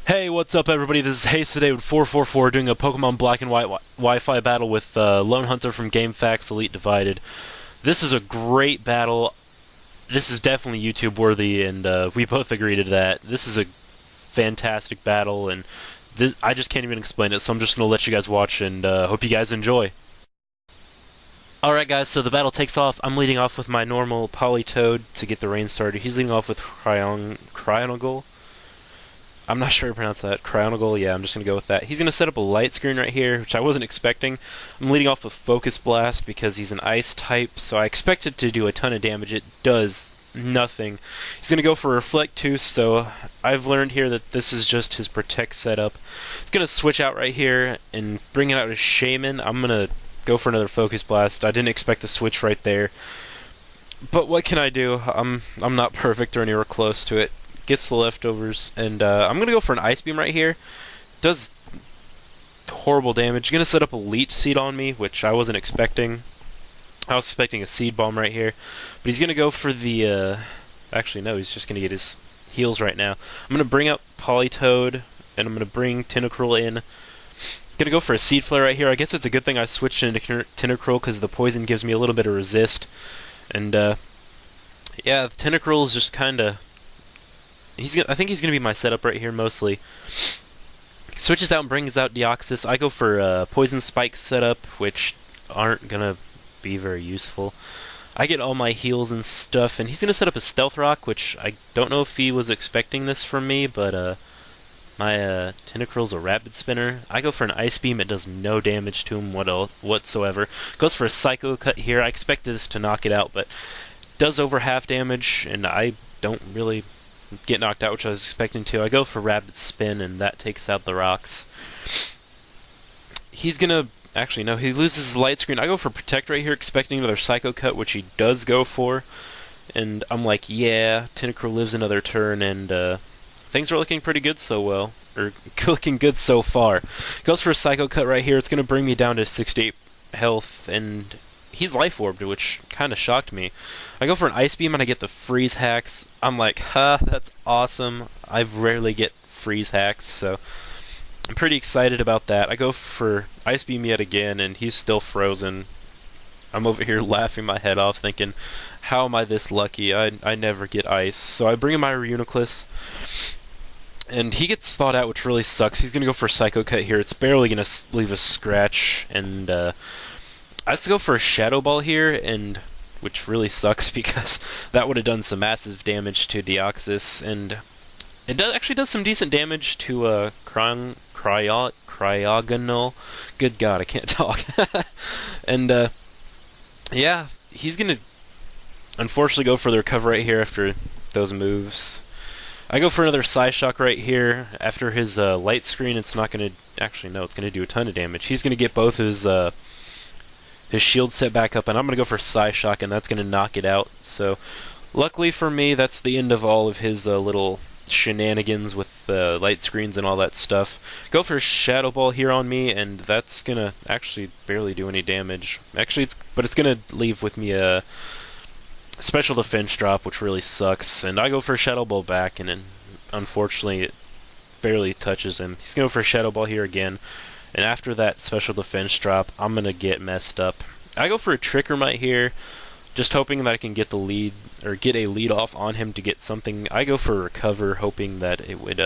Hey, what's up, everybody? This is HastetheDavid444 doing a Pokemon Black and White Wi-Fi battle with Lone Hunter from GameFreak Elite Divided. This is a great battle. This is definitely YouTube worthy, and we both agree to that. This is a fantastic battle, and I just can't even explain it, so I'm just going to let you guys watch, and hope you guys enjoy. Alright guys, so the battle takes off. I'm leading off with my normal Politoed to get the rain started. He's leading off with Cryogonal. I'm not sure how to pronounce that. Cryogonal, yeah, I'm just going to go with that. He's going to set up a light screen right here, which I wasn't expecting. I'm leading off with Focus Blast because he's an ice type, so I expected to do a ton of damage. It does nothing. He's going to go for Reflect too, so I've learned here that this is just his Protect setup. He's going to switch out right here and bring it out as Shaman. I'm going to go for another Focus Blast. I didn't expect the switch right there. But what can I do? I'm not perfect or anywhere close to it. Gets the leftovers, and I'm going to go for an Ice Beam right here. Does horrible damage. Going to set up a Leech Seed on me, which I wasn't expecting. I was expecting a Seed Bomb right here. But he's going to go for the... actually, no, he's just going to get his heals right now. I'm going to bring up Politoed, and I'm going to bring Tentacruel in. Going to go for a Seed Flare right here. I guess it's a good thing I switched into Tentacruel, because the poison gives me a little bit of resist. And, yeah, Tentacruel is just kind of... I think he's going to be my setup right here, mostly. Switches out and brings out Deoxys. I go for Poison Spike setup, which aren't going to be very useful. I get all my heals and stuff, and he's going to set up a Stealth Rock, which I don't know if he was expecting this from me, but my Tentacruel's a Rapid Spinner. I go for an Ice Beam. It does no damage to him whatsoever. Goes for a Psycho Cut here. I expected this to knock it out, but does over half damage, and I don't really get knocked out, which I was expecting to. I go for Rapid Spin, and that takes out the rocks. He's gonna... Actually, no, he loses his Light Screen. I go for Protect right here, expecting another Psycho Cut, which he does go for. And I'm like, yeah, Tentacruel lives another turn, and things are looking pretty good looking good so far. Goes for a Psycho Cut right here. It's gonna bring me down to 68 health, and he's Life Orbed, which kind of shocked me. I go for an Ice Beam and I get the Freeze Hacks. I'm like, that's awesome. I rarely get Freeze Hacks, so I'm pretty excited about that. I go for Ice Beam yet again, and he's still frozen. I'm over here laughing my head off, thinking, how am I this lucky? I never get ice. So I bring in my Reuniclus, and he gets thawed out, which really sucks. He's going to go for a Psycho Cut here. It's barely going to leave a scratch, and I have to go for a Shadow Ball here, and which really sucks because that would have done some massive damage to Deoxys, and it actually does some decent damage to Cryogonal. Good God, I can't talk. And yeah, he's gonna unfortunately go for the recover right here after those moves. I go for another Psyshock right here after his Light Screen. It's not gonna... Actually, no, it's gonna do a ton of damage. He's gonna get both his shield set back up, and I'm going to go for Psyshock, and that's going to knock it out. So, luckily for me, that's the end of all of his little shenanigans with light screens and all that stuff. Go for a Shadow Ball here on me, and that's going to actually barely do any damage. Actually, it's going to leave with me a Special Defense drop, which really sucks. And I go for a Shadow Ball back, and unfortunately, it barely touches him. He's going to go for a Shadow Ball here again. And after that Special Defense drop, I'm going to get messed up. I go for a Trick Room right here, just hoping that I can get the lead, or get a lead off on him to get something. I go for a Recover, hoping that it would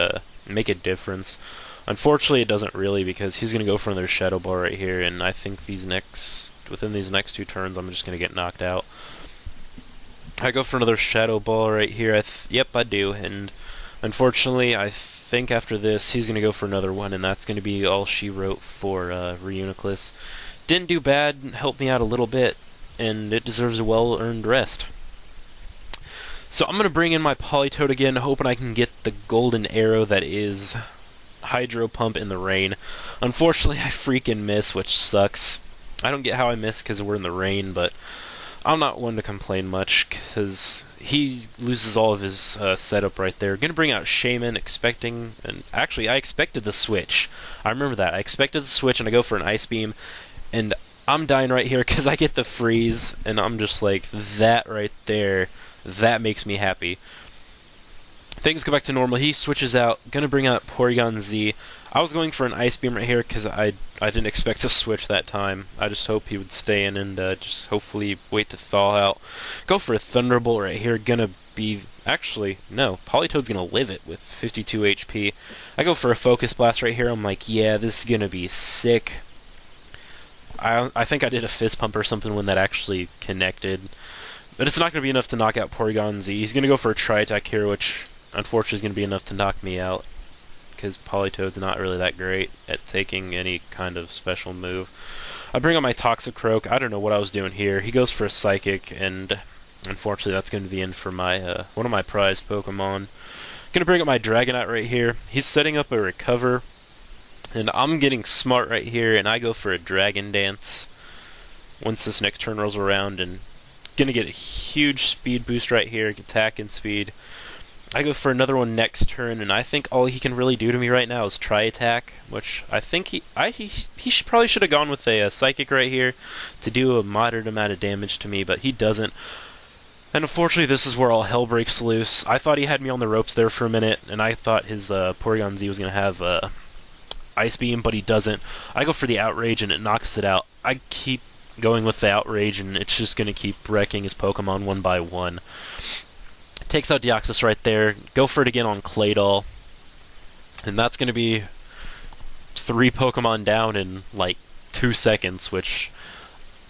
make a difference. Unfortunately, it doesn't really, because he's going to go for another Shadow Ball right here, and I think within these next two turns, I'm just going to get knocked out. I go for another Shadow Ball right here. Yep, I do, and unfortunately, I think after this he's going to go for another one, and that's going to be all she wrote for Reuniclus. Didn't do bad, helped me out a little bit, and it deserves a well-earned rest. So I'm going to bring in my Politoed again, hoping I can get the golden arrow that is Hydro Pump in the rain. Unfortunately, I freaking miss, which sucks. I don't get how I miss because we're in the rain, but I'm not one to complain much, because he loses all of his setup right there. Gonna bring out Shaman, expecting... and actually, I expected the switch. I remember that. I expected the switch, and I go for an Ice Beam, and I'm dying right here because I get the freeze, and I'm just like, that right there, that makes me happy. Things go back to normal. He switches out. Gonna bring out Porygon Z. I was going for an Ice Beam right here because I didn't expect to switch that time. I just hope he would stay in and just hopefully wait to thaw out. Go for a Thunderbolt right here. Gonna be... Actually, no. Politoed's gonna live it with 52 HP. I go for a Focus Blast right here. I'm like, yeah, this is gonna be sick. I think I did a Fist Pump or something when that actually connected. But it's not gonna be enough to knock out Porygon Z. He's gonna go for a Tri-Attack here, which... unfortunately is going to be enough to knock me out, because Politoed's not really that great at taking any kind of special move. I bring up my Toxicroak. I don't know what I was doing here. He goes for a Psychic, and unfortunately that's going to be the end for my one of my prized Pokemon. Going to bring up my Dragonite right here. He's setting up a Recover, and I'm getting smart right here, and I go for a Dragon Dance once this next turn rolls around, and going to get a huge speed boost right here, attack and speed. I go for another one next turn, and I think all he can really do to me right now is Tri-Attack, which I think he probably should have gone with a Psychic right here to do a moderate amount of damage to me, but he doesn't. And unfortunately, this is where all hell breaks loose. I thought he had me on the ropes there for a minute, and I thought his Porygon Z was going to have Ice Beam, but he doesn't. I go for the Outrage, and it knocks it out. I keep going with the Outrage, and it's just going to keep wrecking his Pokemon one by one. Takes out Deoxys right there. Go for it again on Claydol. And that's going to be 3 Pokemon down in like 2 seconds, which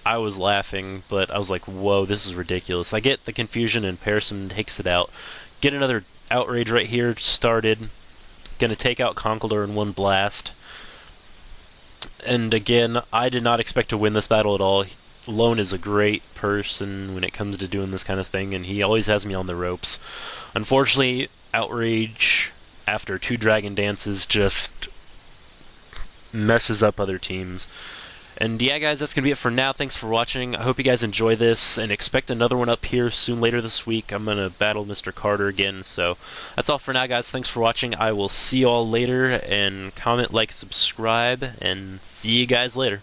I was laughing, but I was like, whoa, this is ridiculous. I get the confusion, and Pearson takes it out. Get another Outrage right here started. Going to take out Conkeldurr in one blast. And again, I did not expect to win this battle at all. Lone is a great person when it comes to doing this kind of thing, and he always has me on the ropes. Unfortunately, Outrage, after 2 Dragon Dances, just messes up other teams. And yeah, guys, that's going to be it for now. Thanks for watching. I hope you guys enjoy this, and expect another one up here soon later this week. I'm going to battle Mr. Carter again, so that's all for now, guys. Thanks for watching. I will see you all later, and comment, like, subscribe, and see you guys later.